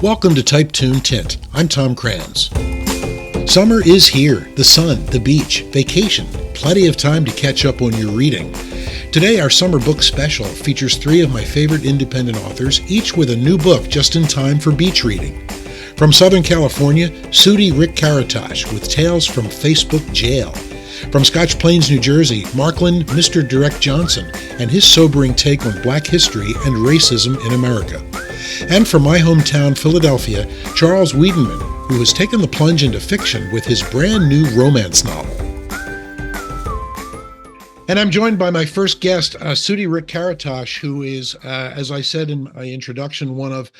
Welcome to Type Tune Tint. I'm Tom Kranz. Summer is here. The sun, the beach, vacation, plenty of time to catch up on your reading. Today, our summer book special features three of my favorite independent authors, each with a new book just in time for beach reading. From Southern California, Sudi Karatas with Tales from Facebook Jail. From Scotch Plains, New Jersey, Marklyn, Mr. Direct Johnson, and his sobering take on Black history and racism in America. And from my hometown, Philadelphia, Charles Wiedenmann, who has taken the plunge into fiction with his brand new romance novel. And I'm joined by my first guest, Sudi Karatas, who is, as I said in my introduction, one of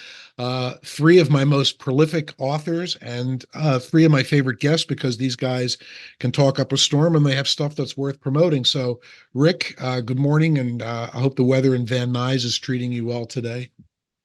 three of my most prolific authors and three of my favorite guests, because these guys can talk up a storm and they have stuff that's worth promoting. So, Rick, good morning, and I hope the weather in Van Nuys is treating you well today.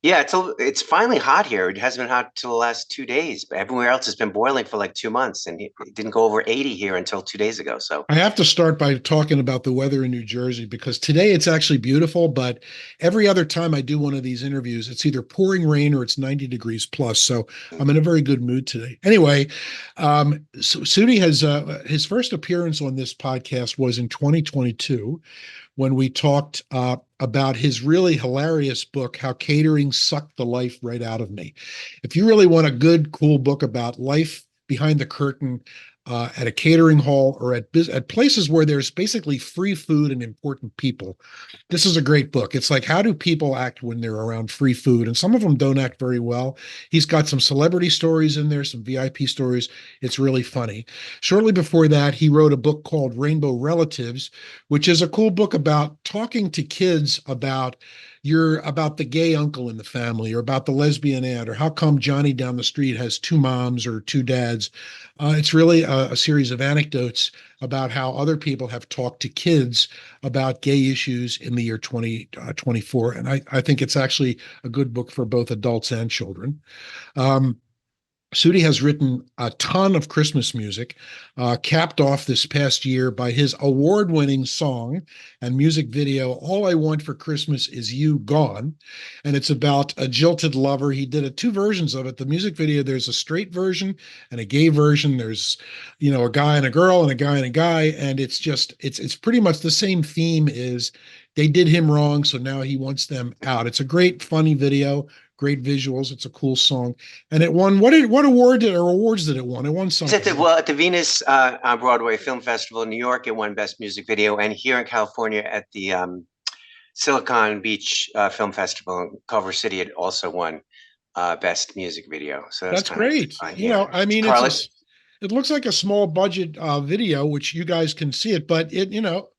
Yeah, it's finally hot here. It hasn't been hot till the last 2 days, but everywhere else has been boiling for like 2 months, and it didn't go over 80 here until 2 days ago. So I have to start by talking about the weather in New Jersey, because today it's actually beautiful, but every other time I do one of these interviews, it's either pouring rain or it's 90 degrees plus. So I'm in a very good mood today. Anyway, Sudi has his first appearance on this podcast was in 2022 when we talked about his really hilarious book, How Catering Sucked the Life Right Out of Me. If you really want a good, cool book about life behind the curtain at a catering hall or at places where there's basically free food and important people, this is a great book. It's like, how do people act when they're around free food? And some of them don't act very well. He's got some celebrity stories in there, some VIP stories. It's really funny. Shortly before that, he wrote a book called Rainbow Relatives, which is a cool book about talking to kids about the gay uncle in the family, or about the lesbian aunt, or how come Johnny down the street has two moms or two dads. It's really a series of anecdotes about how other people have talked to kids about gay issues in the year 2024. And I think it's actually a good book for both adults and children. Sudi has written a ton of Christmas music, capped off this past year by his award-winning song and music video, All I Want for Christmas Is You Gone. And it's about a jilted lover. He did two versions of it. The music video, there's a straight version and a gay version. There's, a guy and a girl and a guy and a guy. And it's pretty much the same theme. Is they did him wrong, so now he wants them out. It's a great, funny video. Great visuals. It's a cool song, and it won. What awards did it won? It won something. at the Venus on Broadway Film Festival in New York, it won Best Music Video, and here in California at the Silicon Beach Film Festival in Culver City, it also won Best Music Video. So that's great. Fun, it looks like a small budget video, which you guys can see it, but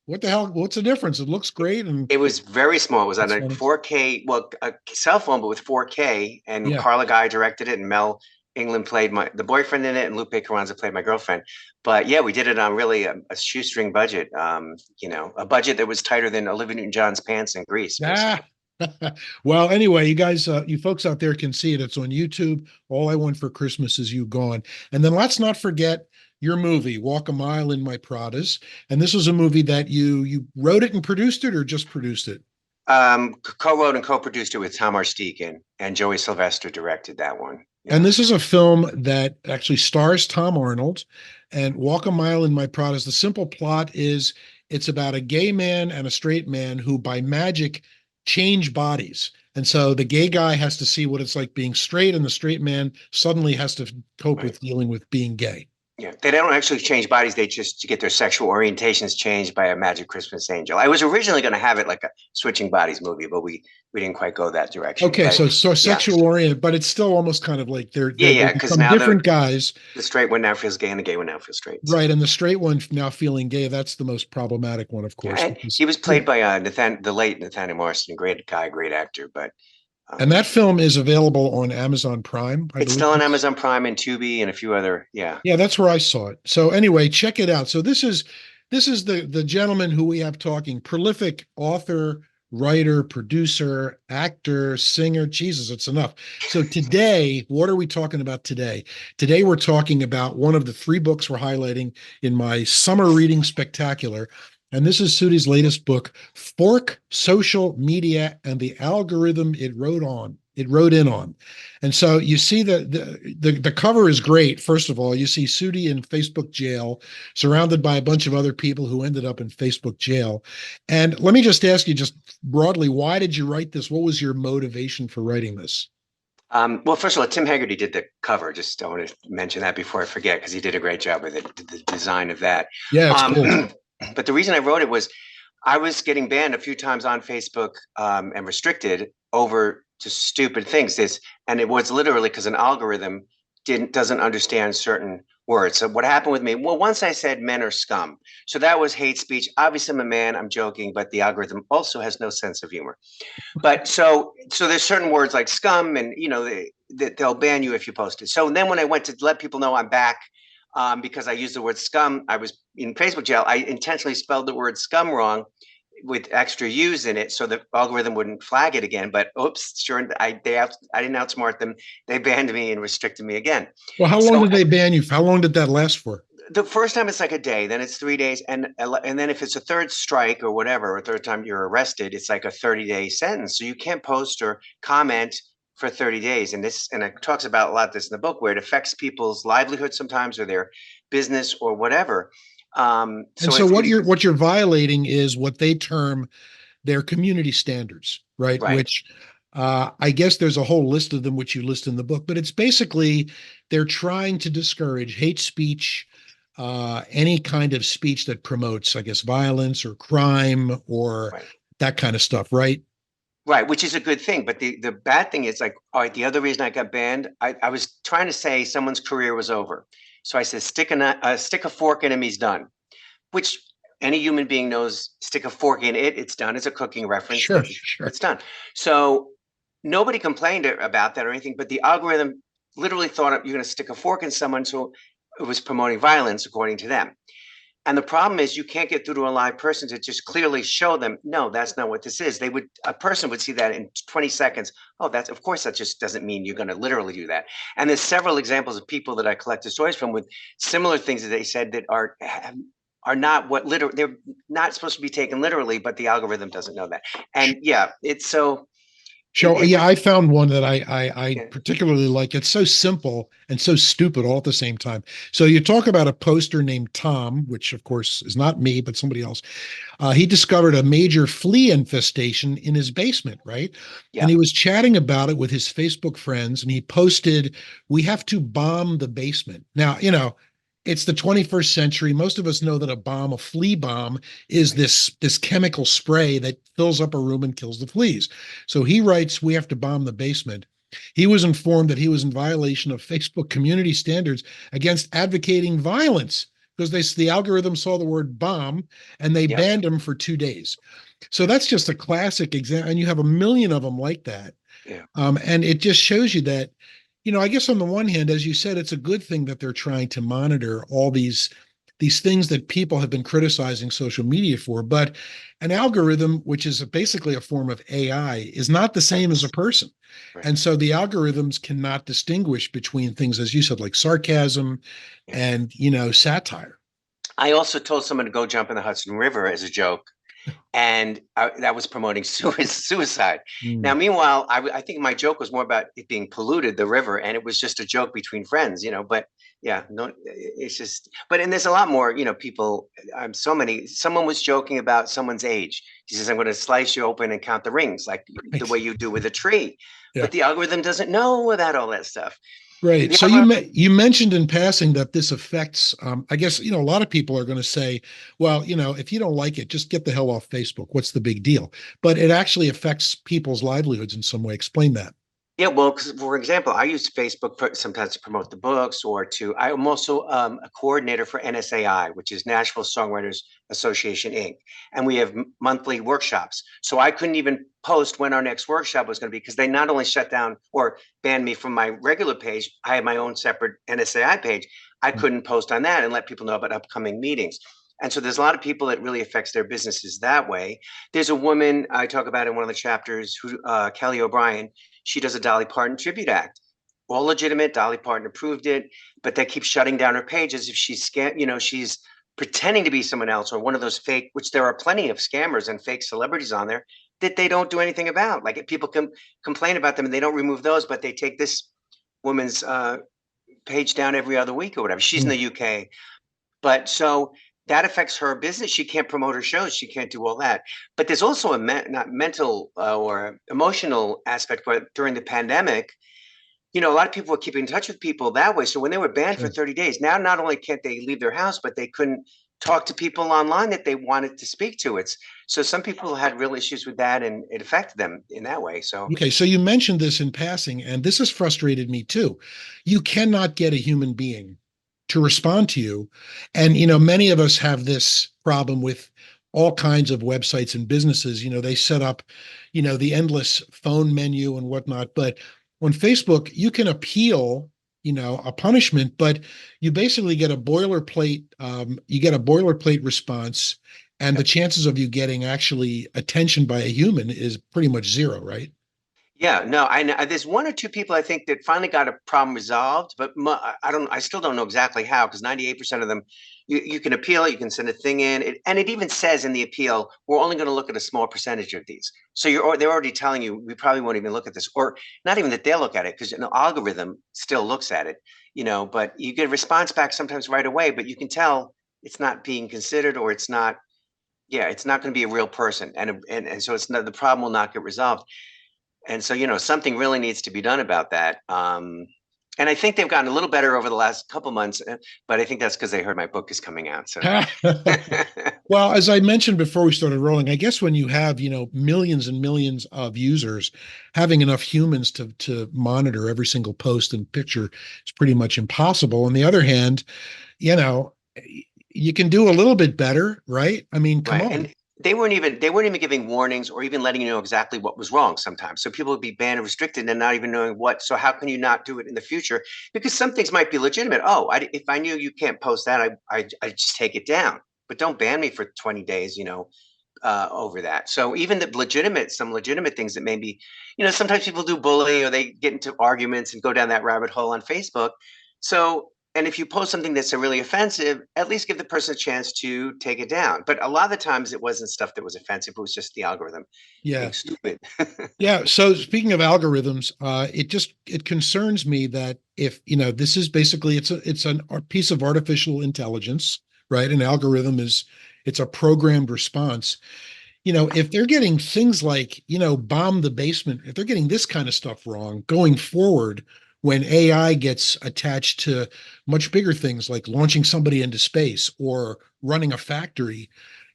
what the hell? What's the difference? It looks great, and it was very small. It was on a 4K, a cell phone, but with 4K. And Carla Guy directed it, and Mel England played the boyfriend in it, and Lupe Carranza played my girlfriend. But yeah, we did it on really a shoestring budget. A budget that was tighter than Olivia Newton-John's pants in Grease. Well, anyway, you guys, you folks out there can see it. It's on YouTube. All I Want for Christmas Is You Gone. And then let's not forget your movie, Walk a Mile in My Pradas. And this was a movie that you wrote it and produced it, or just produced it? Co-wrote and co-produced it with Tom Arstigan, and Joey Sylvester directed that one. Yeah. And this is a film that actually stars Tom Arnold. And Walk a Mile in My Pradas, the simple plot is it's about a gay man and a straight man who by magic change bodies. And so the gay guy has to see what it's like being straight, and the straight man suddenly has to cope with dealing with being gay. Yeah, they don't actually change bodies. They just get their sexual orientations changed by a magic Christmas angel. I was originally going to have it like a switching bodies movie, but we didn't quite go that direction. Okay, so sexual oriented, but it's still almost kind of like they're because now different guys. The straight one now feels gay, and the gay one now feels straight. Right, and the straight one now feeling gay. That's the most problematic one, of course. Yeah, he was played by the late Nathaniel Marston, great guy, great actor, but. And that film is available on Amazon Prime. It's still on Amazon Prime and Tubi and a few other, Yeah, that's where I saw it. So anyway, check it out. So this is the gentleman who we have talking, prolific author, writer, producer, actor, singer. Jesus, it's enough. So today, what are we talking about today? Today, we're talking about one of the three books we're highlighting in my summer reading spectacular. And this is Sudi's latest book, Fork, Social Media, and the Algorithm It Wrote On. It wrote in on. And so you see the cover is great. First of all, you see Sudi in Facebook jail, surrounded by a bunch of other people who ended up in Facebook jail. And let me just ask you, just broadly, why did you write this? What was your motivation for writing this? Well, first of all, Tim Haggerty did the cover. Just I want to mention that before I forget, because he did a great job with it, the design of that. Yeah, it's cool. But the reason I wrote it was I was getting banned a few times on Facebook and restricted over just stupid things. And it was literally because an algorithm doesn't understand certain words. So what happened with me? Well, once I said men are scum, so that was hate speech. Obviously, I'm a man. I'm joking, but the algorithm also has no sense of humor. But so there's certain words like scum, and they'll ban you if you post it. So then when I went to let people know I'm back, because I used the word scum, I was in Facebook jail. I intentionally spelled the word scum wrong with extra U's in it, so the algorithm wouldn't flag it again. But oops, sure, I didn't outsmart them. They banned me and restricted me again. Well, how long did they ban you? How long did that last for? The first time it's like a day, then it's 3 days, and then if it's a third strike or whatever, or third time you're arrested, it's like a 30-day sentence. So you can't post or comment for 30 days. And it talks about a lot of this in the book, where it affects people's livelihood sometimes, or their business or whatever. So what you're violating is what they term their community standards, right? Which I guess there's a whole list of them, which you list in the book, but it's basically they're trying to discourage hate speech, any kind of speech that promotes, I guess, violence or crime or that kind of stuff, right? Right, which is a good thing. But the bad thing is, like, all right, the other reason I got banned, I was trying to say someone's career was over. So I said, stick a fork in him, he's done. Which any human being knows, stick a fork in it, it's done. It's a cooking reference. Sure. It's done. So nobody complained about that or anything, but the algorithm literally thought you're going to stick a fork in someone, so it was promoting violence according to them. And the problem is you can't get through to a live person to just clearly show them, no, that's not what this is. A person would see that in 20 seconds. Oh, of course, that just doesn't mean you're going to literally do that. And there's several examples of people that I collected stories from with similar things that they said that are not they're not supposed to be taken literally, but the algorithm doesn't know that. And yeah, it's so. I found one that I particularly like. It's so simple and so stupid all at the same time. So you talk about a poster named Tom, which of course is not me, but somebody else. He discovered a major flea infestation in his basement, right? Yeah. And he was chatting about it with his Facebook friends, and he posted, "We have to bomb the basement." Now, it's the 21st century. Most of us know that a flea bomb, is this chemical spray that fills up a room and kills the fleas. So he writes, "We have to bomb the basement." He was informed that he was in violation of Facebook community standards against advocating violence, because the algorithm saw the word bomb and they banned him for 2 days. So that's just a classic example. And you have a million of them like that. Yeah. And it just shows you that, I guess on the one hand, as you said, it's a good thing that they're trying to monitor all these things that people have been criticizing social media for. But an algorithm, which is basically a form of AI, is not the same as a person. Right. And so the algorithms cannot distinguish between things, as you said, like sarcasm and, satire. I also told someone to go jump in the Hudson River as a joke. And that was promoting suicide. Now, meanwhile, I think my joke was more about it being polluted, the river, and it was just a joke between friends, But yeah, no, it's just. And there's a lot more, people. Someone was joking about someone's age. He says, "I'm going to slice you open and count the rings, like the way you do with a tree." Yeah. But the algorithm doesn't know about all that stuff. Right. So you mentioned in passing that this affects, I guess, a lot of people are going to say, well, if you don't like it, just get the hell off Facebook. What's the big deal? But it actually affects people's livelihoods in some way. Explain that. Yeah, well, for example, I use Facebook sometimes to promote the books, I'm also a coordinator for NSAI, which is Nashville Songwriters Association, Inc. And we have monthly workshops. So I couldn't even post when our next workshop was going to be, because they not only shut down or banned me from my regular page, I have my own separate NSAI page. I couldn't post on that and let people know about upcoming meetings. And so there's a lot of people that really affects their businesses that way. There's a woman I talk about in one of the chapters, Kelly O'Brien. She does a Dolly Parton tribute act, all legitimate. Dolly Parton approved it, but they keep shutting down her page as if she's she's pretending to be someone else, or one of those fake, which there are plenty of scammers and fake celebrities on there. that they don't do anything about. Like people can complain about them and they don't remove those, but they take this woman's page down every other week or whatever. She's in the UK. But so that affects her business. She can't promote her shows. She can't do all that. But there's also a not mental or emotional aspect. But during the pandemic, a lot of people were keeping in touch with people that way. So when they were banned for 30 days, now not only can't they leave their house, but they couldn't talk to people online that they wanted to speak to. So some people had real issues with that, and it affected them in that way. So okay, so you mentioned this in passing, and this has frustrated me too. You cannot get a human being to respond to you. And, many of us have this problem with all kinds of websites and businesses. They set up, the endless phone menu and whatnot. But on Facebook, you can appeal, a punishment, but you basically get a boilerplate, response. And the chances of you getting actually attention by a human is pretty much zero, right? Yeah, no, I know there's one or two people I think that finally got a problem resolved, but I still don't know exactly how, because 98% of them, you can appeal it, you can send a thing in, and it even says in the appeal, we're only going to look at a small percentage of these. So they're already telling you, we probably won't even look at this, or not even that they'll look at it, because an algorithm still looks at it, but you get a response back sometimes right away, but you can tell it's not being considered, or it's not going to be a real person, and so the problem will not get resolved. And so, something really needs to be done about that. And I think they've gotten a little better over the last couple months, but I think that's because they heard my book is coming out. So, well, as I mentioned before we started rolling, I guess when you have, millions and millions of users, having enough humans to monitor every single post and picture is pretty much impossible. On the other hand, you can do a little bit better, right? I mean, come on. And they weren't even giving warnings or even letting you know exactly what was wrong sometimes. So people would be banned and restricted and not even knowing what. So how can you not do it in the future? Because some things might be legitimate. Oh, if I knew you can't post that, I just take it down. But don't ban me for 20 days, over that. So even some legitimate things that maybe, sometimes people do bully or they get into arguments and go down that rabbit hole on Facebook. So, and if you post something that's really offensive, at least give the person a chance to take it down. But a lot of the times it wasn't stuff that was offensive. It was just the algorithm being stupid. Yeah. So speaking of algorithms, it concerns me that if, this is basically, it's a piece of artificial intelligence, right? An algorithm it's a programmed response. If they're getting things like, bomb the basement, if they're getting this kind of stuff wrong going forward, when AI gets attached to much bigger things like launching somebody into space or running a factory,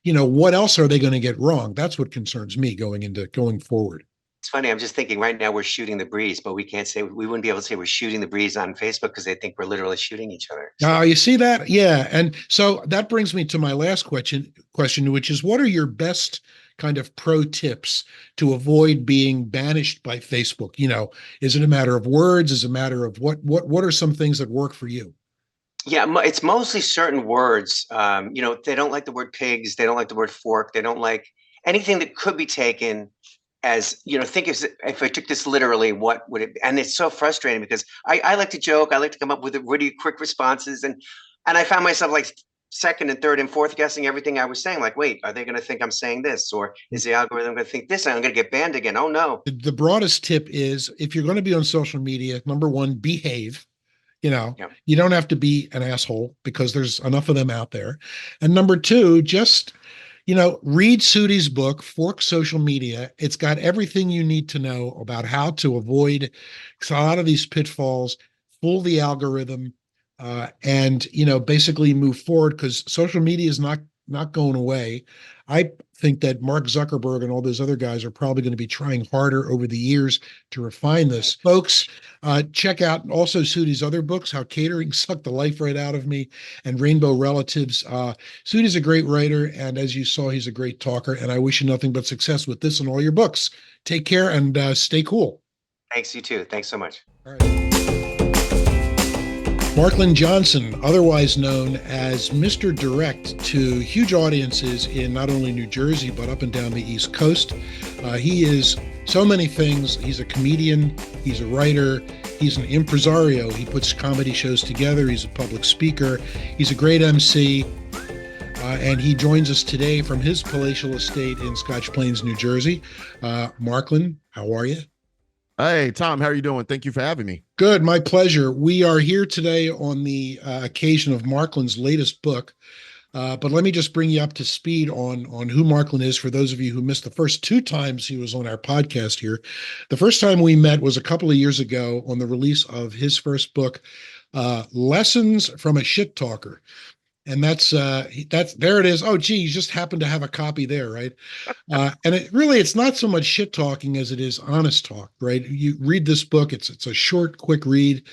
what else are they going to get wrong? That's what concerns me going forward. It's funny. I'm just thinking right now we're shooting the breeze, but we wouldn't be able to say we're shooting the breeze on Facebook because they think we're literally shooting each other. So. You see that? Yeah. And so that brings me to my last question, which is, what are your best kind of pro tips to avoid being banished by Facebook? Is it a matter of words? Is it a matter of what are some things that work for you? Yeah, it's mostly certain words. They don't like the word pigs. They don't like the word fork. They don't like anything that could be taken as, think if I took this literally, what would it be? And it's so frustrating because I like to joke. I like to come up with really quick responses. And I found myself like second and third and fourth guessing everything I was saying. Like, wait, are they going to think I'm saying this? Or is the algorithm going to think this? And I'm going to get banned again. Oh, no. The broadest tip is, if you're going to be on social media, number one, behave. You don't have to be an asshole because there's enough of them out there. And number two, just, read Sudi's book, Fork Social Media. It's got everything you need to know about how to avoid a lot of these pitfalls, fool the algorithm, and, basically move forward, because social media is not going away. I think that Mark Zuckerberg and all those other guys are probably going to be trying harder over the years to refine this. Folks, check out also Sudi's other books, How Catering Sucked the Life Right Out of Me and Rainbow Relatives. Sudi's a great writer, and as you saw, he's a great talker, and I wish you nothing but success with this and all your books. Take care and stay cool. Thanks, you too. Thanks so much. All right. Marklyn Johnson, otherwise known as Mr. Direct to huge audiences in not only New Jersey, but up and down the East Coast. He is so many things. He's a comedian, he's a writer, he's an impresario. He puts comedy shows together. He's a public speaker. He's a great MC. and he joins us today from his palatial estate in Scotch Plains, New Jersey. Marklyn, how are you? Hey, Tom, how are you doing? Thank you for having me. Good, my pleasure. We are here today on the occasion of Marklyn's latest book. But let me just bring you up to speed on who Marklyn is for those of you who missed the first two times he was on our podcast here. The first time we met was a couple of years ago on the release of his first book, Lessons from a Shit Talker. And that's there it is. Oh, gee, you just happen to have a copy there, right? And it's not so much shit talking as it is honest talk, right? You read this book, it's a short, quick read,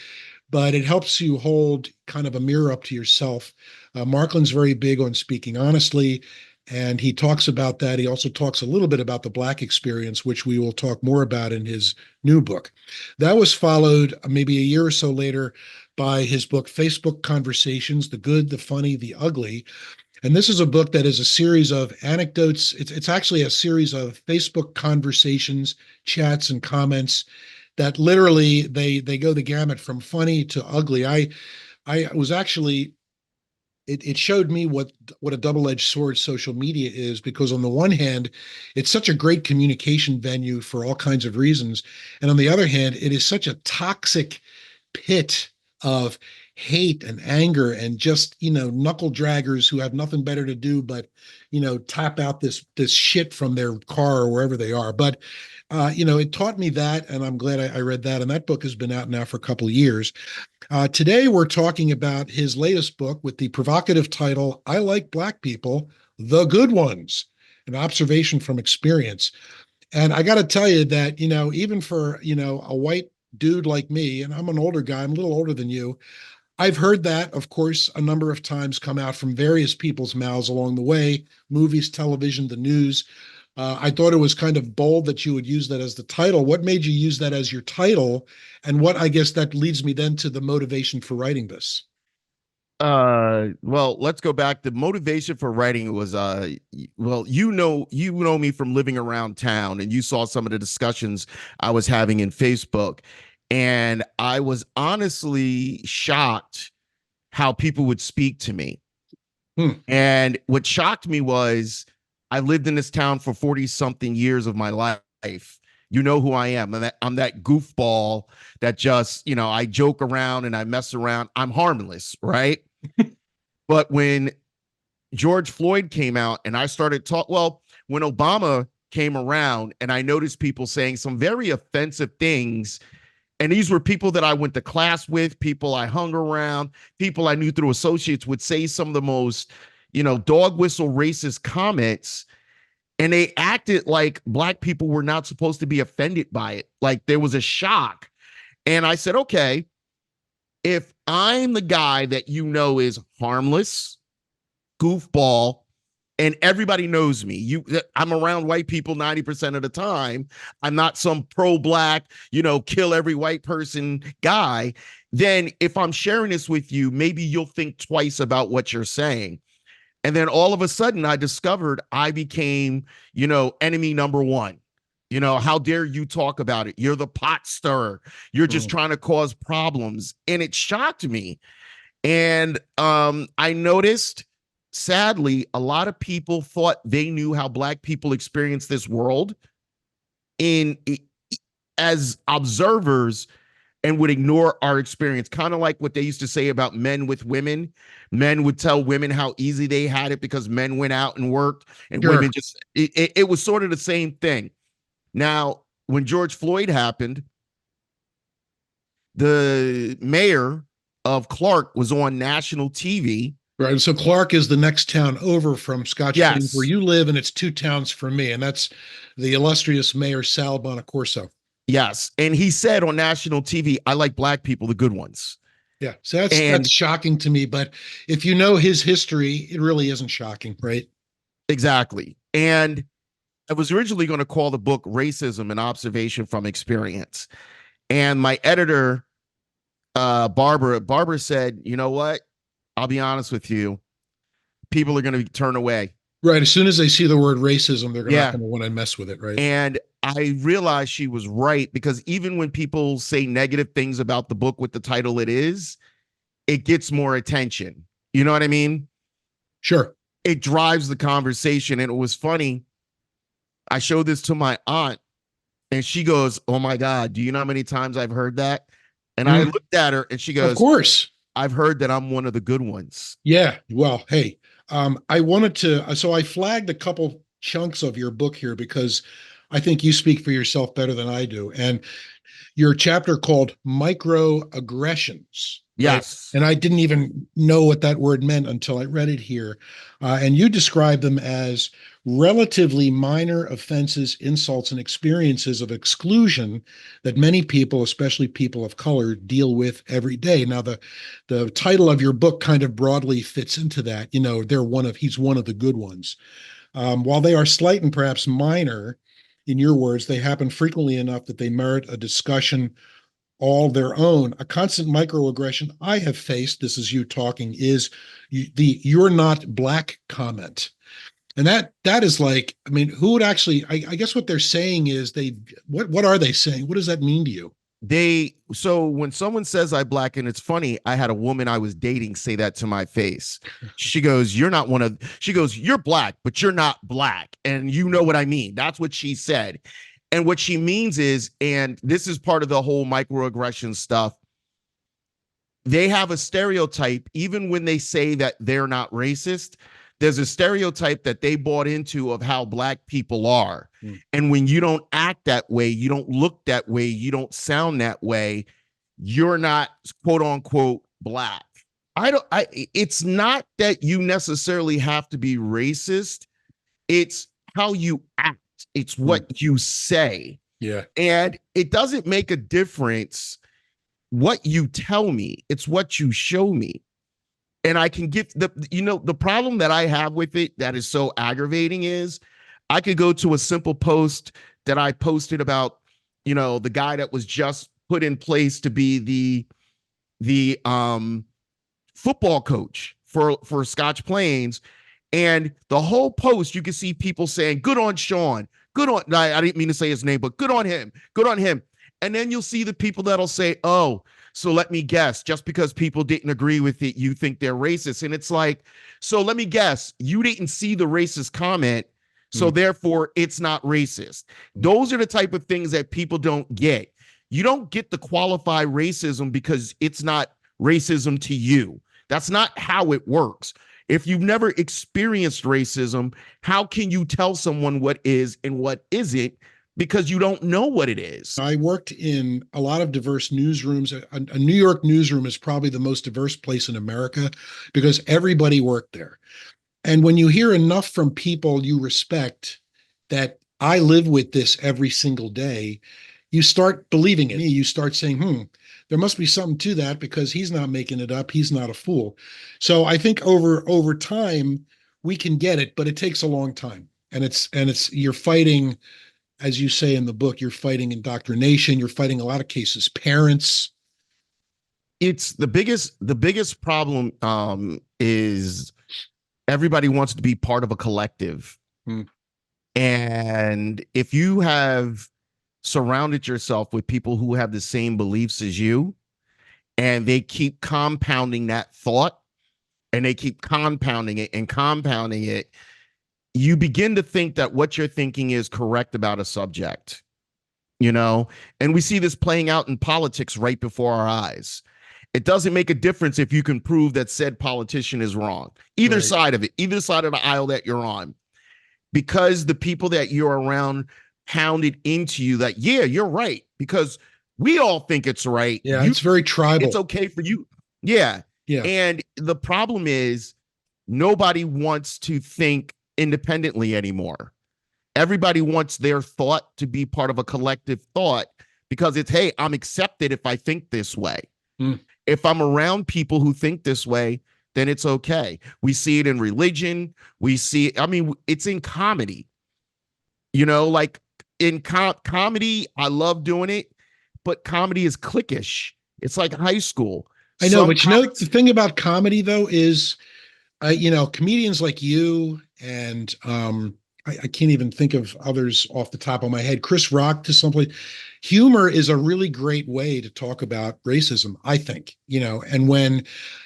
but it helps you hold kind of a mirror up to yourself. Marklyn's very big on speaking honestly, and he talks about that. He also talks a little bit about the Black experience, which we will talk more about in his new book. That was followed maybe a year or so later by his book, Facebook Conversations, The Good, the Funny, the Ugly. And this is a book that is a series of anecdotes. It's actually a series of Facebook conversations, chats, and comments that literally they go the gamut from funny to ugly. I was actually it showed me what a double-edged sword social media is, because on the one hand, it's such a great communication venue for all kinds of reasons, and on the other hand, it is such a toxic pit of hate and anger and just, knuckle draggers who have nothing better to do but, tap out this shit from their car or wherever they are. But, it taught me that, and I'm glad I read that. And that book has been out now for a couple of years. Today, we're talking about his latest book with the provocative title, I Like Black People, The Good Ones, an observation from experience. And I got to tell you that, even for, a white dude like me, and I'm an older guy, I'm a little older than you, I've heard that, of course, a number of times come out from various people's mouths along the way, movies, television, the news. I thought it was kind of bold that you would use that as the title. What made you use that as your title? And what, I guess that leads me then to the motivation for writing this. Well, let's go back. The motivation for writing was well, you know me from living around town, and you saw some of the discussions I was having in Facebook. And I was honestly shocked how people would speak to me. And what shocked me was I lived in this town for 40 something years of my life. You know who I am. I'm that goofball that just, I joke around and I mess around. I'm harmless, right? But when George Floyd came out and I started when Obama came around and I noticed people saying some very offensive things, and these were people that I went to class with, people I hung around, people I knew through associates, would say some of the most, dog whistle racist comments. And they acted like Black people were not supposed to be offended by it. Like there was a shock. And I said, okay, if I'm the guy that is harmless, goofball, and everybody knows me, I'm around white people 90% of the time, I'm not some pro-Black, kill every white person guy, then if I'm sharing this with you, maybe you'll think twice about what you're saying. And then all of a sudden I discovered I became, enemy number one. How dare you talk about it? You're the pot stirrer. You're just trying to cause problems. And it shocked me. And I noticed, sadly, a lot of people thought they knew how Black people experience this world as observers, and would ignore our experience. Kind of like what they used to say about men with women. Men would tell women how easy they had it because men went out and worked, and women just, it was sort of the same thing. Now, when George Floyd happened, the mayor of Clark was on national TV. Right. So Clark is the next town over from Scotch Plains where you live, and it's two towns from me. And that's the illustrious Mayor Sal Bonacorso. Yes. And he said on national TV, I like Black people, the good ones. Yeah. So that's shocking to me. But if you know his history, it really isn't shocking, right? Exactly. And I was originally going to call the book Racism, an Observation from Experience. And my editor, Barbara said, you know what? I'll be honest with you. People are going to turn away. Right. As soon as they see the word racism, they're not going to want to mess with it. Right. And I realized she was right, because even when people say negative things about the book with the title it gets more attention. You know what I mean? Sure. it drives the conversation. And it was funny. I showed this to my aunt and she goes, "Oh my God, do you know how many times I've heard that?" And I looked at her and she goes, "Of course. I've heard that I'm one of the good ones." Yeah. Well, hey, I wanted to, so I flagged a couple chunks of your book here because I think you speak for yourself better than I do. And your chapter called microaggressions. Right? Yes. And I didn't even know what that word meant until I read it here. And you describe them as relatively minor offenses, insults, and experiences of exclusion that many people, especially people of color, deal with every day. Now, the title of your book kind of broadly fits into that. You know, he's one of the good ones. While they are slight and perhaps minor, in your words, they happen frequently enough that they merit a discussion all their own. A constant microaggression I have faced, this is you talking, is the "you're not black" comment. And that is like, I mean, who would actually, I guess what they're saying is what are they saying? What does that mean to you? So when someone says I black, and it's funny, I had a woman I was dating say that to my face. She goes, "You're black, but you're not black." And you know what I mean? That's what she said. And what she means is, and this is part of the whole microaggression stuff, they have a stereotype, even when they say that they're not racist, there's a stereotype that they bought into of how black people are. And when you don't act that way, you don't look that way, you don't sound that way, you're not quote unquote black. It's not that you necessarily have to be racist. It's how you act. It's what you say. Yeah. And it doesn't make a difference what you tell me. It's what you show me. And I can get the problem that I have with it that is so aggravating is I could go to a simple post that I posted about, the guy that was just put in place to be the football coach for Scotch Plains. And the whole post, you can see people saying, "Good on Sean. Good on," I didn't mean to say his name, but good on him. Good on him. And then you'll see the people that'll say, "Oh, so let me guess, just because people didn't agree with it, you think they're racist." And it's like, so let me guess, you didn't see the racist comment, so therefore it's not racist. Those are the type of things that people don't get. You don't get to qualify racism because it's not racism to you. That's not how it works. If you've never experienced racism, how can you tell someone what is and what isn't? Because you don't know what it is. I worked in a lot of diverse newsrooms. A New York newsroom is probably the most diverse place in America because everybody worked there. And when you hear enough from people you respect that I live with this every single day, you start believing it. You start saying, there must be something to that because he's not making it up. He's not a fool. So I think over time we can get it, but it takes a long time. And you're fighting, as you say in the book, you're fighting indoctrination. You're fighting a lot of cases, parents. It's the biggest problem is everybody wants to be part of a collective. And if you have surrounded yourself with people who have the same beliefs as you, and they keep compounding that thought, and they keep compounding it, you begin to think that what you're thinking is correct about a subject, and we see this playing out in politics right before our eyes. It doesn't make a difference if you can prove that said politician is wrong, either side of it, either side of the aisle that you're on, because the people that you're around pounded into you that, yeah, you're right, because we all think it's right. Yeah, it's very tribal. It's okay for you. Yeah. And the problem is nobody wants to think independently anymore. Everybody wants their thought to be part of a collective thought because it's, hey, I'm accepted if I think this way. If I'm around people who think this way, then it's okay. We see it in religion. It's in comedy. Like in comedy, I love doing it, but comedy is cliquish. It's like high school. I know, but the thing about comedy though is, comedians like you and I can't even think of others off the top of my head. Chris Rock to some place. humor is a really great way to talk about racism, I think, and when,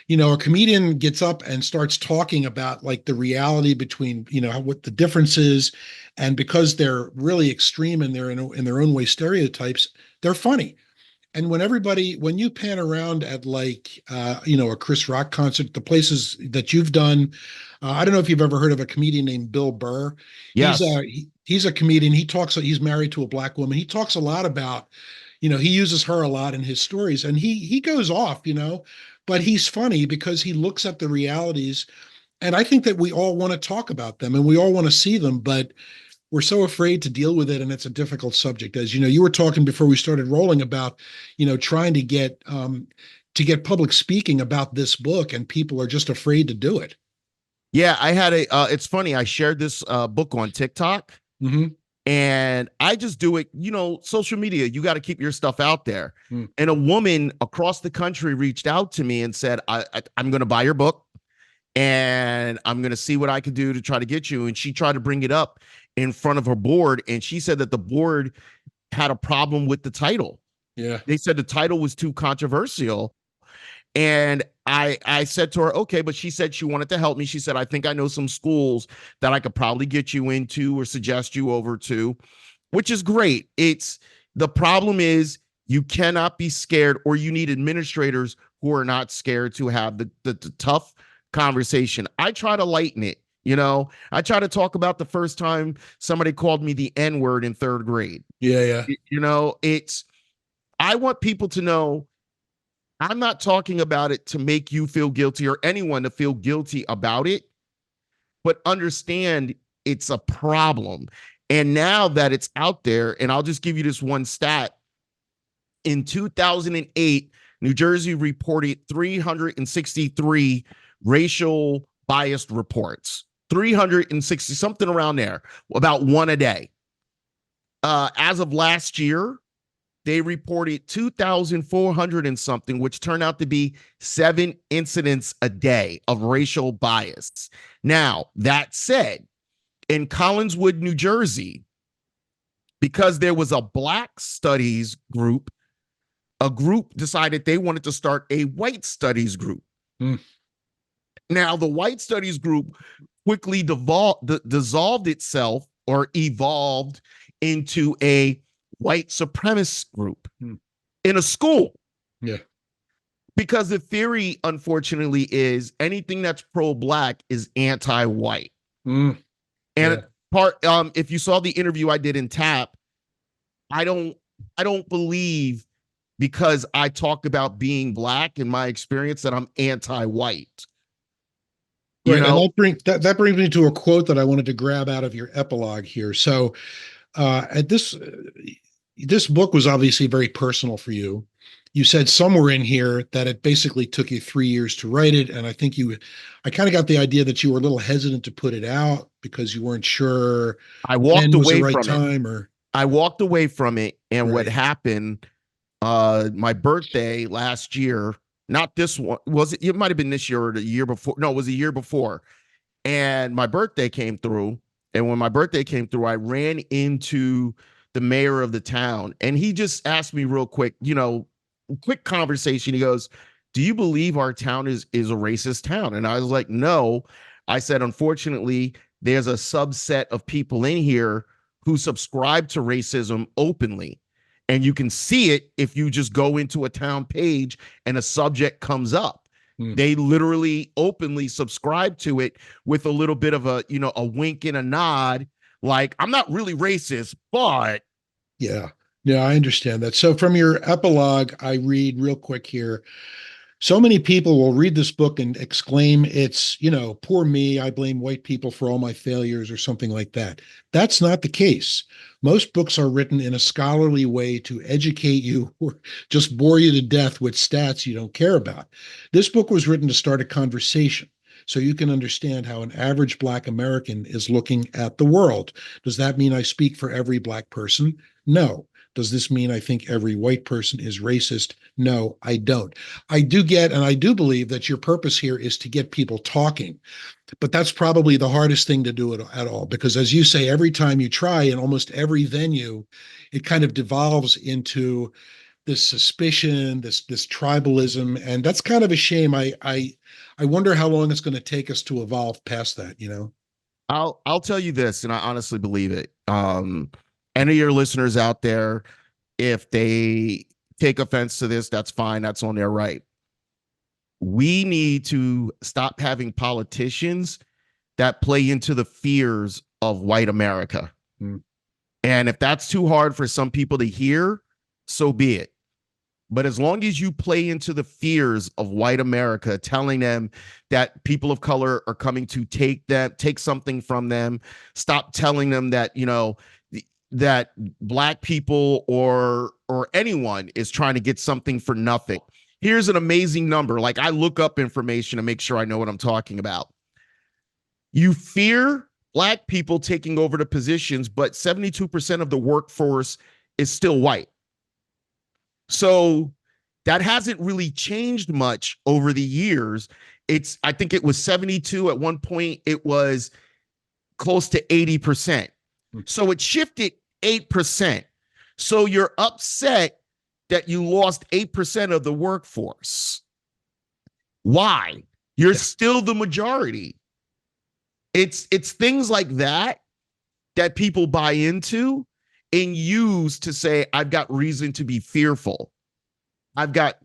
a comedian gets up and starts talking about like the reality between, what the difference is, and because they're really extreme and they're in their own way stereotypes, they're funny. And when you pan around at like, a Chris Rock concert, the places that you've done, I don't know if you've ever heard of a comedian named Bill Burr. Yes. He's a comedian. He's married to a black woman. He talks a lot about, he uses her a lot in his stories, and he goes off, but he's funny because he looks at the realities. And I think that we all want to talk about them and we all want to see them, but we're so afraid to deal with it, and it's a difficult subject. As you were talking before we started rolling about, trying to get public speaking about this book, and people are just afraid to do it. Yeah, I had it's funny. I shared this book on TikTok, and I just do it. Social media. You got to keep your stuff out there. And a woman across the country reached out to me and said, "I'm going to buy your book, and I'm going to see what I can do to try to get you." And she tried to bring it up in front of her board, and she said that the board had a problem with the title. Yeah. They said the title was too controversial. And I said to her, okay, but she said she wanted to help me. She said, I think I know some schools that I could probably get you into or suggest you over to, which is great. The problem is you cannot be scared, or you need administrators who are not scared to have the tough conversation. I try to lighten it. I try to talk about the first time somebody called me the N-word in 3rd grade. Yeah. I want people to know I'm not talking about it to make you feel guilty or anyone to feel guilty about it, but understand it's a problem. And now that it's out there, and I'll just give you this one stat. In 2008, New Jersey reported 363 racial biased reports. 360, something around there, about one a day. As of last year, they reported 2,400 and something, which turned out to be 7 incidents a day of racial bias. Now, that said, in Collinswood, New Jersey, because there was a Black Studies group, a group decided they wanted to start a White Studies group. Now, the White Studies group quickly dissolved itself or evolved into a white supremacist group in a school. Yeah. Because the theory, unfortunately, is anything that's pro-Black is anti-white. And if you saw the interview I did in TAP, I don't believe because I talk about being Black in my experience that I'm anti-white. Right, and that brings me to a quote that I wanted to grab out of your epilogue here. So, at this book was obviously very personal for you. You said somewhere in here that it basically took you 3 years to write it, and I kind of got the idea that you were a little hesitant to put it out because you weren't sure. I walked away from it. I walked away from it, and what happened? My birthday last year. Not this one. Was it? It might have been this year or the year before. No, it was a year before. And my birthday came through. And when my birthday came through, I ran into the mayor of the town. And he just asked me real quick, quick conversation. He goes, do you believe our town is a racist town? And I was like, no. I said, unfortunately, there's a subset of people in here who subscribe to racism openly. And you can see it if you just go into a town page and a subject comes up. They literally openly subscribe to it with a little bit of a wink and a nod. Like, I'm not really racist, but. Yeah, I understand that. So from your epilogue, I read real quick here. So many people will read this book and exclaim, it's, poor me, I blame white people for all my failures or something like that. That's not the case. Most books are written in a scholarly way to educate you or just bore you to death with stats you don't care about. This book was written to start a conversation so you can understand how an average Black American is looking at the world. Does that mean I speak for every Black person? No. Does this mean I think every white person is racist? No, I don't. I do get, and I do believe that your purpose here is to get people talking. But that's probably the hardest thing to do at all, because as you say, every time you try in almost every venue, it kind of devolves into this suspicion, this tribalism, and that's kind of a shame. I wonder how long it's going to take us to evolve past that, you know? I'll tell you this, and I honestly believe it. Any of your listeners out there, if they take offense to this, that's fine. That's on their right. We need to stop having politicians that play into the fears of white America. Mm. And if that's too hard for some people to hear, so be it. But as long as you play into the fears of white America, telling them that people of color are coming to take something from them, stop telling them that, you know, that black people or anyone is trying to get something for nothing. Here's an amazing number. Like, I look up information to make sure I know what I'm talking about. You fear black people taking over the positions, but 72% of the workforce is still white. So that hasn't really changed much over the years. I think it was 72 at one point. It was close to 80%. So it shifted 8%. So you're upset that you lost 8% of the workforce. Why? You're still the majority. It's things like that that people buy into and use to say, I've got reason to be fearful. I've got,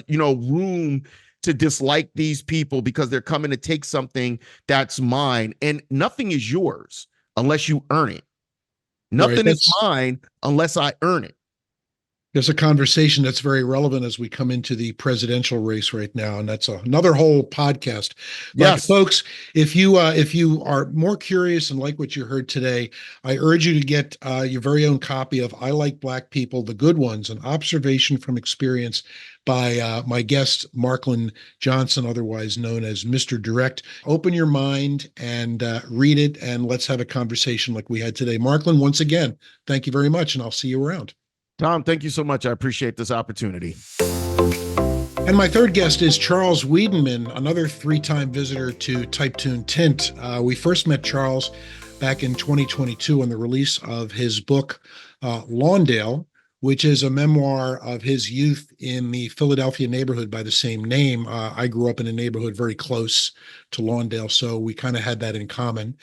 room to dislike these people because they're coming to take something that's mine. And nothing is yours unless you earn it. Nothing is mine unless I earn it. There's a conversation that's very relevant as we come into the presidential race right now, and that's another whole podcast. But yes, folks, if you are more curious and like what you heard today, I urge you to get your very own copy of I Like Black People, The Good Ones, an observation from experience by my guest, Marklyn Johnson, otherwise known as Mr. Direct. Open your mind and read it, and let's have a conversation like we had today. Marklyn, once again, thank you very much, and I'll see you around. Tom, thank you so much. I appreciate this opportunity. And my third guest is Charles Wiedenmann, another three-time visitor to Type Tune Tint. We first met Charles back in 2022 on the release of his book, Lawndale, which is a memoir of his youth in the Philadelphia neighborhood by the same name. I grew up in a neighborhood very close to Lawndale, so we kind of had that in common.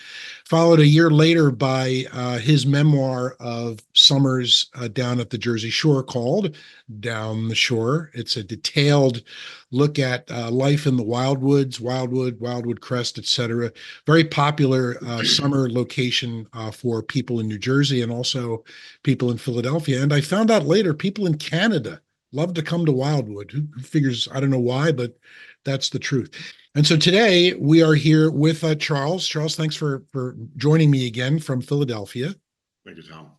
Followed a year later by his memoir of summers down at the Jersey Shore called Down the Shore. It's a detailed look at life in the Wildwoods, Wildwood Crest, etc. Very popular summer location for people in New Jersey and also people in Philadelphia. And I found out later, people in Canada love to come to Wildwood. Who figures, I don't know why, but that's the truth. And so today we are here with Charles. Charles, thanks for joining me again from Philadelphia. Thank you, Tom.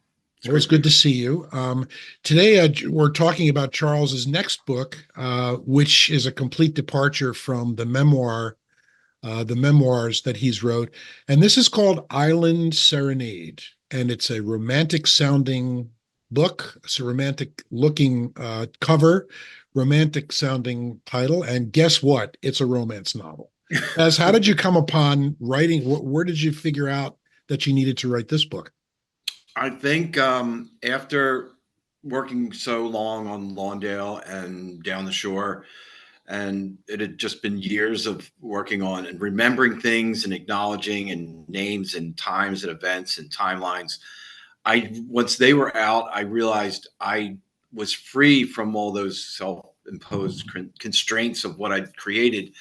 It's good to see you. Today we're talking about Charles's next book, which is a complete departure from the memoirs that he's wrote. And this is called Island Serenade. And it's a romantic sounding book. It's a romantic looking cover, romantic sounding title. And guess what? It's a romance novel. How did you come upon writing? Where did you figure out that you needed to write this book? I think after working so long on Lawndale and Down the Shore, and it had just been years of working on and remembering things and acknowledging and names and times and events and timelines. Once they were out, I realized I was free from all those self-imposed constraints of what I'd created.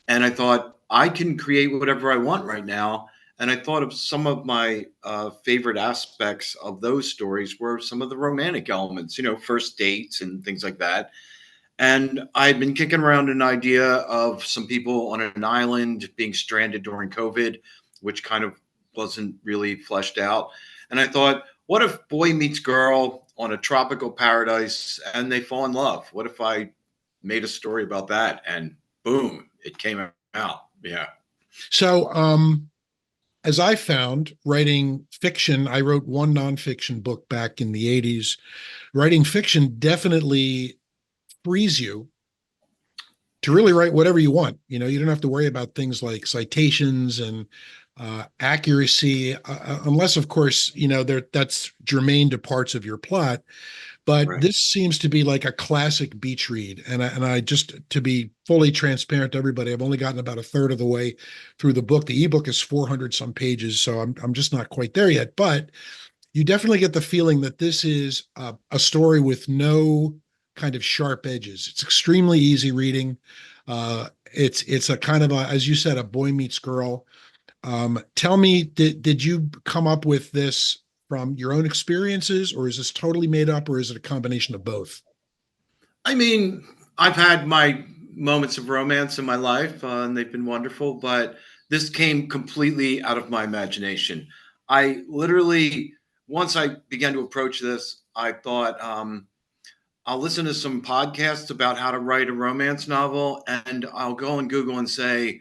And I thought, I can create whatever I want right now. And I thought of some of my favorite aspects of those stories were some of the romantic elements, first dates and things like that. And I'd been kicking around an idea of some people on an island being stranded during COVID, which kind of wasn't really fleshed out. And I thought, what if boy meets girl on a tropical paradise and they fall in love? What if I made a story about that? And boom, it came out. Yeah. So, as I found writing fiction, I wrote one nonfiction book back in the 80s. Writing fiction definitely frees you to really write whatever you want. You know, you don't have to worry about things like citations and accuracy, unless, of course, you know, that's germane to parts of your plot. But Right. this seems to be like a classic beach read. And I just, to be fully transparent to everybody, I've only gotten about a third of the way through the book. The ebook is 400 some pages, so I'm just not quite there yet. But you definitely get the feeling that this is a story with no kind of sharp edges. It's extremely easy reading. It's a kind of a, as you said, a boy meets girl. Tell me, did you come up with this from your own experiences, or is this totally made up, or is it a combination of both? I mean, I've had my moments of romance in my life, and they've been wonderful, but this came completely out of my imagination. I literally, once I began to approach this, I thought, I'll listen to some podcasts about how to write a romance novel, and I'll go on Google and say,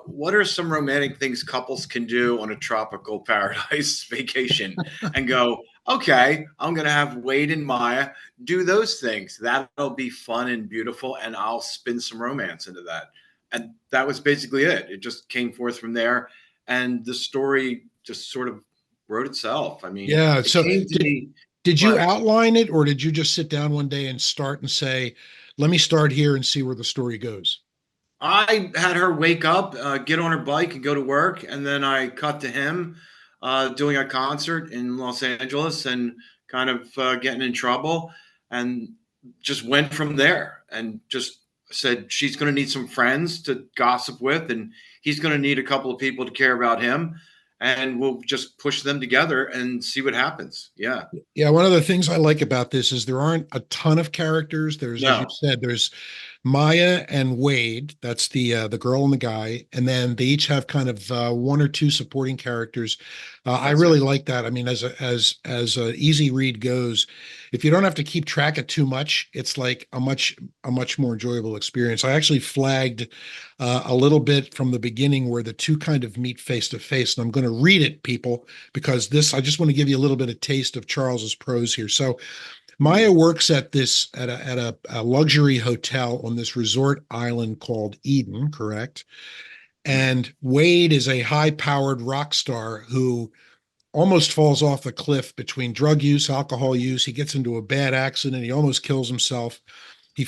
what are some romantic things couples can do on a tropical paradise vacation? And go, okay, I'm going to have Wade and Maya do those things. That'll be fun and beautiful. And I'll spin some romance into that. And that was basically it. It just came forth from there. And the story just sort of wrote itself. I mean, Yeah. it So came to me, did you but outline it, or did you just sit down one day and start and say, let me start here and see where the story goes? I had her wake up, get on her bike, and go to work, and then I cut to him doing a concert in Los Angeles and kind of getting in trouble, and just went from there. And just said she's going to need some friends to gossip with, and he's going to need a couple of people to care about him, and we'll just push them together and see what happens. Yeah. Yeah, one of the things I like about this is there aren't a ton of characters. There's, as you No. said, there's Maya and Wade. That's the girl and the guy, and then they each have kind of one or two supporting characters. I That's it. really like that. I mean, as a easy read goes, if you don't have to keep track of too much, it's like a much more enjoyable experience. I actually flagged a little bit from the beginning where the two kind of meet face to face, and I'm going to read it, people, because this I just want to give you a little bit of taste of Charles's prose here. So Maya works at a luxury hotel on this resort island called Eden, correct? And Wade is a high-powered rock star who almost falls off the cliff between drug use, alcohol use. He gets into a bad accident. He almost kills himself. He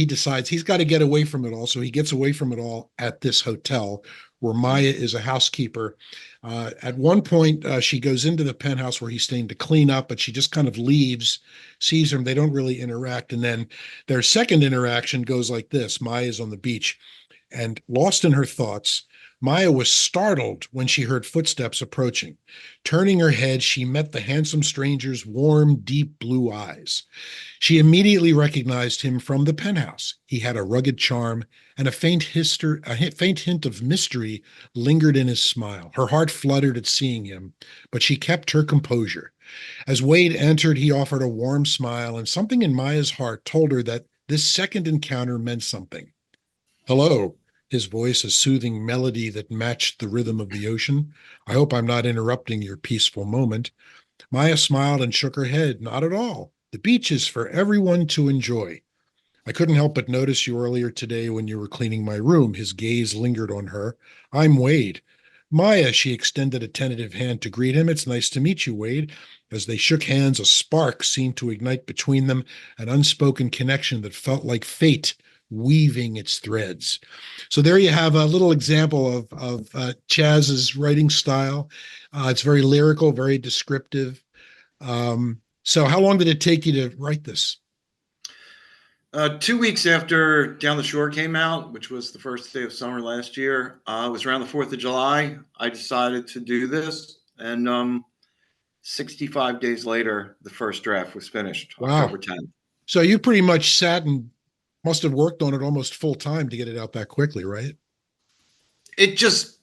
decides he's got to get away from it all. So he gets away from it all at this hotel where Maya is a housekeeper. At one point, she goes into the penthouse where he's staying to clean up, but she just kind of leaves, sees him. They don't really interact. And then their second interaction goes like this. Maya's on the beach and lost in her thoughts. Maya was startled when she heard footsteps approaching. Turning her head, she met the handsome stranger's warm, deep blue eyes. She immediately recognized him from the penthouse. He had a rugged charm, and a faint hint of mystery lingered in his smile. Her heart fluttered at seeing him, but she kept her composure. As Wade entered, he offered a warm smile, and something in Maya's heart told her that this second encounter meant something. Hello, his voice a soothing melody that matched the rhythm of the ocean. I hope I'm not interrupting your peaceful moment. Maya smiled and shook her head. Not at all. The beach is for everyone to enjoy. I couldn't help but notice you earlier today when you were cleaning my room. His gaze lingered on her. I'm Wade. Maya, she extended a tentative hand to greet him. It's nice to meet you, Wade. As they shook hands, a spark seemed to ignite between them, an unspoken connection that felt like fate weaving its threads. So there you have a little example of Chaz's writing style. It's very lyrical, very descriptive. So how long did it take you to write this? 2 weeks after Down the Shore came out, which was the first day of summer last year, it was around the 4th of July. I decided to do this. And 65 days later, the first draft was finished, Wow. October 10th. So you pretty much sat and must have worked on it almost full time to get it out that quickly, right? It just,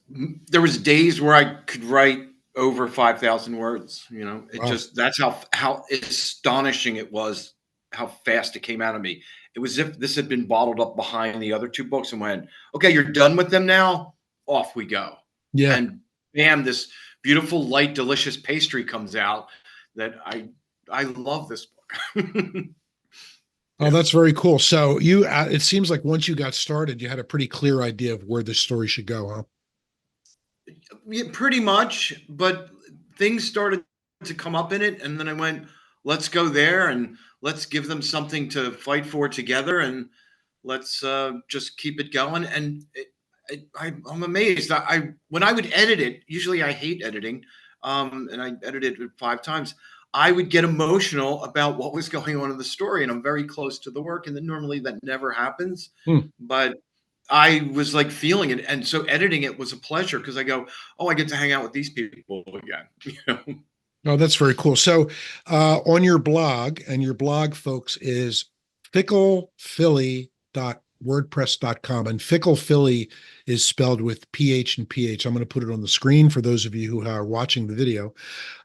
there was days where I could write over 5,000 words. You know, it Wow. just, that's how astonishing it was, how fast it came out of me. It was as if this had been bottled up behind the other two books and went, okay, you're done with them now. Off we go. Yeah. And bam, this beautiful, light, delicious pastry comes out that I love this book. Oh, that's very cool. So you, it seems like once you got started, you had a pretty clear idea of where this story should go, huh? Yeah, pretty much, but things started to come up in it, and then I went, let's go there and let's give them something to fight for together, and let's just keep it going. And I'm amazed. When I would edit it, usually I hate editing, and I edited it 5 times. I would get emotional about what was going on in the story, and I'm very close to the work, and then normally that never happens. But I was like feeling it, and so editing it was a pleasure because I go, oh, I get to hang out with these people again. You know? Oh, that's very cool. So on your blog, and your blog, folks, is ficklephilly.wordpress.com. And Fickle Philly is spelled with PH and PH. I'm going to put it on the screen for those of you who are watching the video.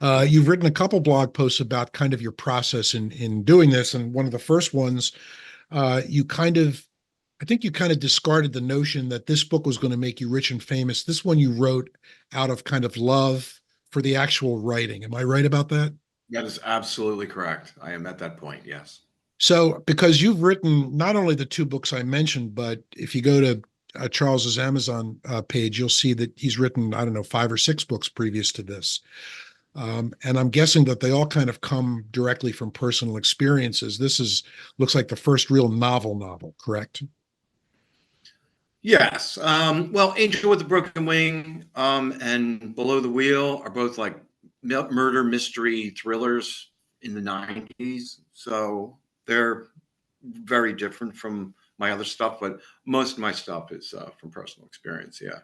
You've written a couple blog posts about kind of your process in doing this. And one of the first ones, I think you kind of discarded the notion that this book was going to make you rich and famous. This one you wrote out of kind of love for the actual writing. Am I right about that? That is absolutely correct. I am at that point. Yes. So, because you've written not only the 2 books I mentioned, but if you go to Charles's Amazon page, you'll see that he's written, I don't know, 5 or 6 books previous to this. And I'm guessing that they all kind of come directly from personal experiences. This looks like the first real novel, correct? Yes. Well, Angel with the Broken Wing and Below the Wheel are both like murder mystery thrillers in the 90s. So they're very different from my other stuff, but most of my stuff is from personal experience. Yeah.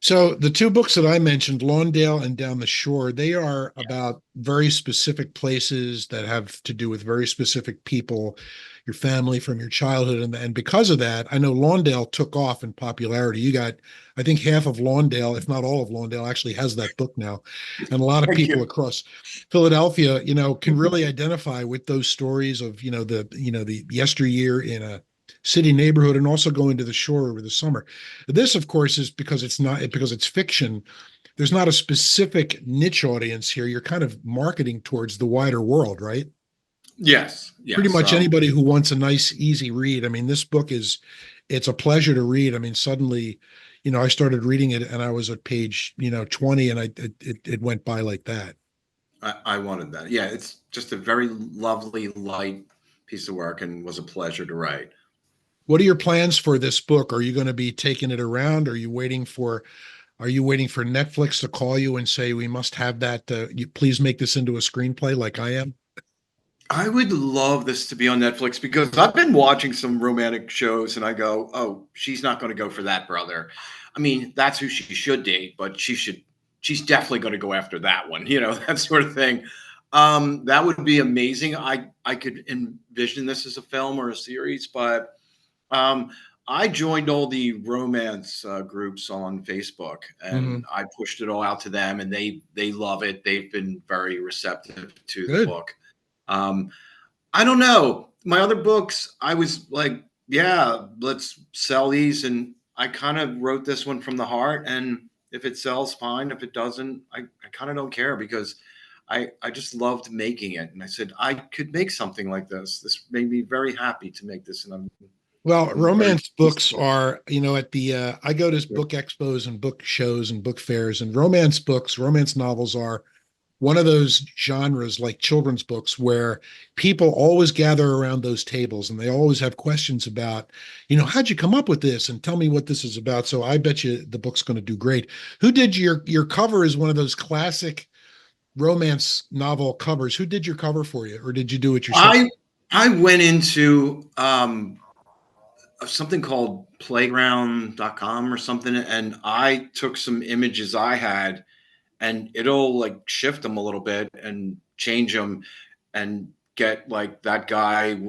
So the 2 books that I mentioned, Lawndale and Down the Shore, they are about very specific places that have to do with very specific people, your family from your childhood. And because of that, I know Lawndale took off in popularity. You got, I think half of Lawndale, if not all of Lawndale, actually has that book now. And a lot of people across Philadelphia, can really identify with those stories of, the yesteryear in a city neighborhood, and also going to the shore over the summer. This, of course, is because it's fiction. There's not a specific niche audience here. You're kind of marketing towards the wider world, right? Yes. Pretty much anybody who wants a nice, easy read. I mean, this book it's a pleasure to read. I mean, suddenly, I started reading it and I was at page, 20, and it went by like that. I wanted that. Yeah. It's just a very lovely, light piece of work and was a pleasure to write. What are your plans for this book? Are you going to be taking it around? Are you waiting for Netflix to call you and say, we must have that, you please make this into a screenplay like I am? I would love this to be on Netflix because I've been watching some romantic shows and I go, oh, she's not going to go for that brother. I mean, that's who she should date, but she's definitely going to go after that one, that sort of thing. That would be amazing. I could envision this as a film or a series, but I joined all the romance groups on Facebook, and I pushed it all out to them, and they love it. They've been very receptive to the book. I don't know. My other books, I was like, yeah, let's sell these, and I kind of wrote this one from the heart. And if it sells, fine. If it doesn't, I kind of don't care because I just loved making it, and I said I could make something like this. This made me very happy to make this, and well, romance books are, at the, I go to book expos and book shows and book fairs, and romance novels are one of those genres like children's books where people always gather around those tables and they always have questions about, how'd you come up with this? And tell me what this is about. So I bet you the book's going to do great. Who did your cover is one of those classic romance novel covers. Who did your cover for you, or did you do it yourself? I went into, something called playground.com or something, and I took some images I had, and it'll like shift them a little bit and change them and get like that guy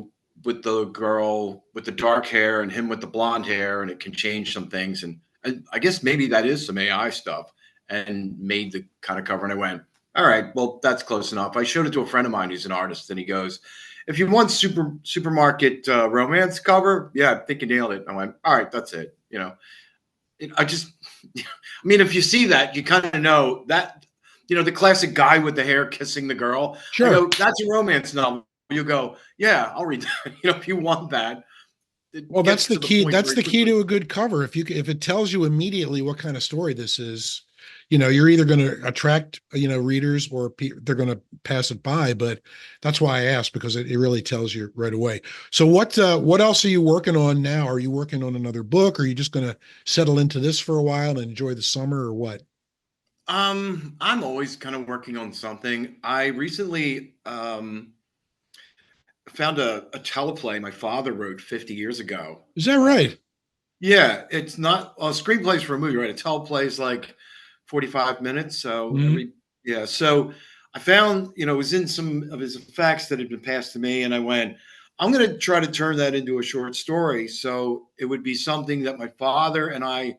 with the girl with the dark hair and him with the blonde hair, and it can change some things. And I guess maybe that is some AI stuff, and made the kind of cover. And I went, all right, well, that's close enough. I showed it to a friend of mine who's an artist, and he goes, if you want supermarket romance cover, yeah, I think you nailed it. And I went, all right, that's it. I mean, if you see that, you kind of know that, the classic guy with the hair kissing the girl. Sure. I go, that's a romance novel. You go, yeah, I'll read that. If you want that. Well, that's the key. That's the key to a good cover. If it tells you immediately what kind of story this is, you're either going to attract, readers, or they're going to pass it by. But that's why I asked, because it really tells you right away. So what else are you working on now? Are you working on another book? Or are you just going to settle into this for a while and enjoy the summer, or what? I'm always kind of working on something. I recently found a teleplay my father wrote 50 years ago. Is that right? Yeah, it's not a screenplays for a movie, right? A teleplay is like 45 minutes. So so I found, it was in some of his effects that had been passed to me, and I went, I'm going to try to turn that into a short story. So it would be something that my father and I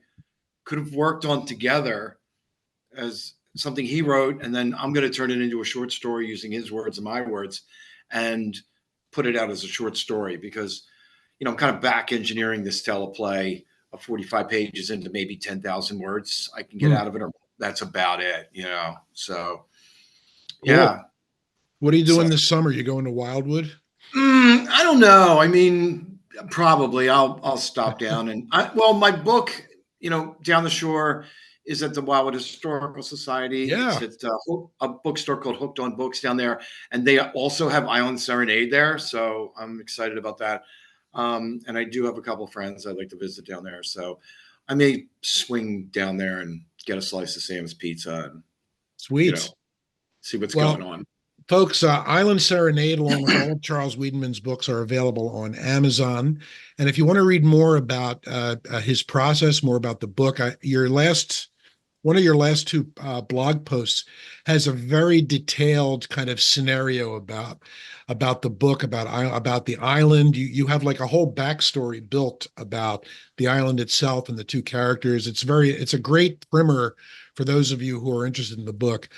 could have worked on together as something he wrote, and then I'm going to turn it into a short story using his words and my words, and put it out as a short story, because, I'm kind of back engineering this teleplay of 45 pages into maybe 10,000 words I can get out of it. Or that's about it, so yeah. Cool. What are you doing this summer? You going to Wildwood? I don't know. I mean, probably I'll stop down and my book, Down the Shore, is at the Wildwood Historical Society. Yeah. It's at a bookstore called Hooked on Books down there. And they also have Island Serenade there. So I'm excited about that. And I do have a couple of friends I'd like to visit down there. So I may swing down there and get a slice of Sam's Pizza and sweet. See what's going on. Folks, Island Serenade, along with all of Charles Wiedenmann's books, are available on Amazon. And if you want to read more about his process, more about the book, one of your last two blog posts has a very detailed kind of scenario about the book, about the island. You have like a whole backstory built about the island itself and the two characters. It's a great primer for those of you who are interested in the book.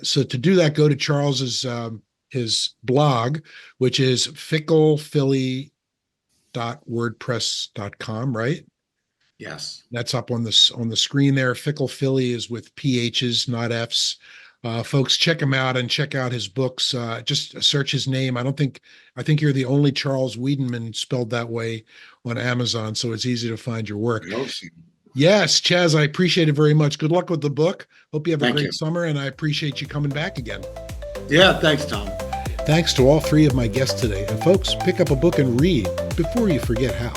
So to do that, go to Charles's his blog, which is ficklephilly.wordpress.com, right? Yes. That's up on the screen there. Fickle Philly is with PHs, not Fs. Folks, check him out and check out his books. Just search his name. I think you're the only Charles Wiedenmann spelled that way on Amazon, so it's easy to find your work. Yes, Chaz, I appreciate it very much. Good luck with the book. Hope you have a great summer, and I appreciate you coming back again. Yeah, thanks, Tom. Thanks to all three of my guests today. And folks, pick up a book and read before you forget how.